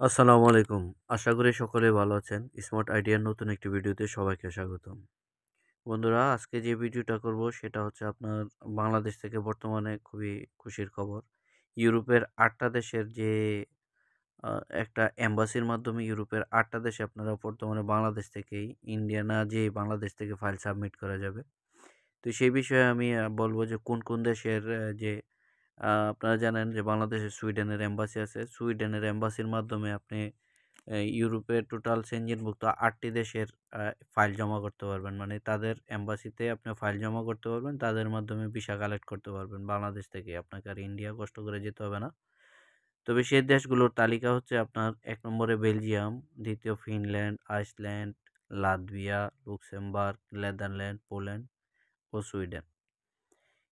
আসসালামু আলাইকুম। আশা করি সকলে ভালো আছেন। স্মার্ট আইডিয়ার নতুন একটি ভিডিওতে সবাইকে স্বাগতম। বন্ধুরা, আজকে যে ভিডিওটা করব সেটা হচ্ছে আপনার বাংলাদেশ থেকে বর্তমানে খুবই খুশির খবর। ইউরোপের ৮ টা দেশের যে আ একটা এম্বাসির মাধ্যমে ইউরোপের ৮ টা দেশে আপনারা বর্তমানে বাংলাদেশ থেকেই ইন্ডিয়া না যেয়ে বাংলাদেশ থেকে ফাইল সাবমিট করা যাবে। তো সেই বিষয়ে আমি বলব যে কোন দেশের যে আপনারা জানেন যে বাংলাদেশে সুইডেনের এম্বাসি আছে। সুইডেনের এম্বাসির মাধ্যমে আপনি ইউরোপের টোটাল সেনজেনভুক্ত ৮ টি দেশের আ ফাইল জমা করতে পারবেন। মানে তাদের এম্বাসিতে আপনি ফাইল জমা করতে পারবেন। তাদের মাধ্যমে ভিসা কালেক্ট করতে পারবেন বাংলাদেশ থেকে। আপনাকে আর ইন্ডিয়া কষ্ট করে যেতে হবে না। তবে সেই দেশগুলোর তালিকা হচ্ছে আপনার ১ নম্বরে বেলজিয়াম, ২য় Finland, Iceland, Latvia, Luxembourg, Netherland, Poland ও সুইডেন।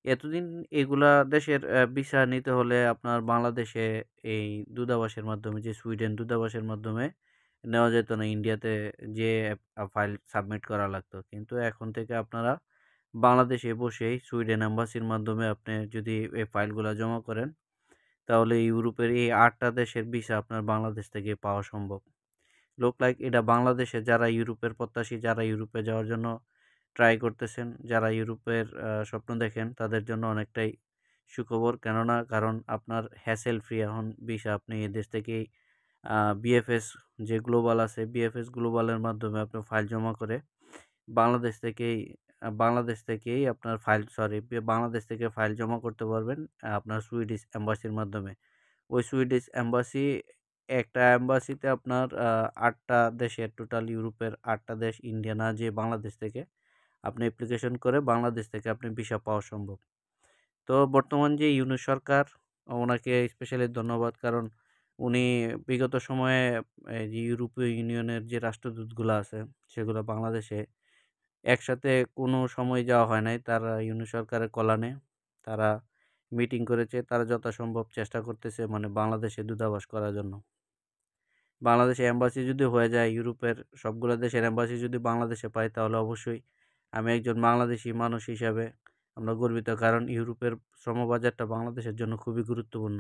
এতদিন এগুলা দেশের ভিসা নিতে হলে আপনার বাংলাদেশে এই দূতাবাসের মাধ্যমে যে সুইডেন দূতাবাসের মাধ্যমে নেওয়া যেত না। ইন্ডিয়াতে যেয়ে ফাইল সাবমিট করা লাগতো। কিন্তু এখন থেকে আপনারা বাংলাদেশে বসেই সুইডেন এম্বাসির মাধ্যমে আপনি যদি এই ফাইলগুলা জমা করেন, তাহলে ইউরোপের এই ৮ টা দেশের ভিসা আপনার বাংলাদেশ থেকে পাওয়া সম্ভব। লুক লাইক এটা বাংলাদেশে যারা ইউরোপের প্রত্যাশী, যারা ইউরোপে যাওয়ার জন্য ট্রাই করতেছেন, যারা ইউরোপের স্বপ্ন দেখেন তাদের জন্য অনেকটাই সুখবর। কারণ আপনার হ্যাসেল ফ্রি এখন ভিসা আপনি এ দেশ থেকেই বিএফএস যে গ্লোবাল আছে, বিএফএস গ্লোবালের মাধ্যমে আপনি ফাইল জমা করে বাংলাদেশ থেকেই আপনার বাংলাদেশ থেকে ফাইল জমা করতে পারবেন আপনার সুইডিশ এম্বাসির মাধ্যমে। ওই সুইডিশ এম্বাসি একটা এম্বাসিতে আপনার ৮ টা দেশের টোটাল ইউরোপের ৮ টা দেশ ইন্ডিয়া না যেয়ে বাংলাদেশ থেকে আপনি অ্যাপ্লিকেশন করে বাংলাদেশ থেকে আপনি ভিসা পাওয়া সম্ভব। তো বর্তমান যে ইউনূস সরকার, ওনাকে স্পেশালি ধন্যবাদ। কারণ উনি বিগত সময়ে যে ইউরোপীয় ইউনিয়নের যে রাষ্ট্রদূতগুলা আছে সেগুলো বাংলাদেশে একসাথে কোনো সময় যাওয়া হয় নাই। তারা ইউনূস সরকারের কল্যাণে তারা মিটিং করেছে। তারা যথাসম্ভব চেষ্টা করতেছে মানে বাংলাদেশে দূতাবাস করার জন্য। বাংলাদেশে এম্বাসি যদি হয়ে যায়, ইউরোপের সবগুলো দেশের এম্বাসি যদি বাংলাদেশে পাই, তাহলে অবশ্যই আমি একজন বাংলাদেশী মানুষ হিসাবে আমরা গর্বিত। কারণ ইউরোপের শ্রমবাজারটা বাংলাদেশের জন্য খুবই গুরুত্বপূর্ণ।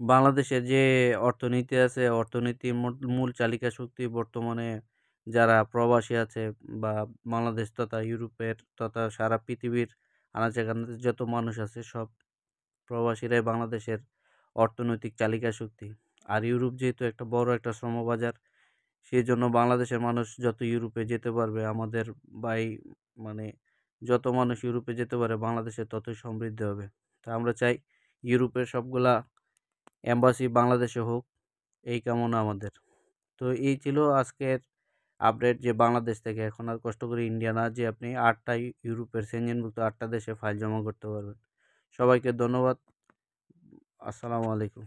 বাংলাদেশের যে অর্থনীতি আছে, অর্থনীতির মূল চালিকা শক্তি বর্তমানে যারা প্রবাসী আছে বা বাংলাদেশ তথা ইউরোপের তথা সারা পৃথিবীর আনাচে-কানাচে যত মানুষ আছে সব প্রবাসীরাই বাংলাদেশের অর্থনৈতিক চালিকা শক্তি। আর ইউরোপ যেহেতু একটা বড় একটা শ্রমবাজার, সেজন্য বাংলাদেশের মানুষ যত ইউরোপে যেতে পারবে আমাদের বাই মানে যত মানুষ ইউরোপে যেতে পারে বাংলাদেশে ততই সমৃদ্ধি হবে। তা আমরা চাই ইউরোপের সবগুলা এম্বাসি বাংলাদেশে হোক, এই কামনা আমাদের। তো এই ছিল আজকের আপডেট যে বাংলাদেশ থেকে এখন আর কষ্ট করে ইন্ডিয়া না যেয়ে আপনি ৮ টা ইউরোপের সেনজেনভুক্ত ৮ টা দেশে ফাইল জমা করতে পারবেন। সবাইকে ধন্যবাদ। আসসালামু আলাইকুম।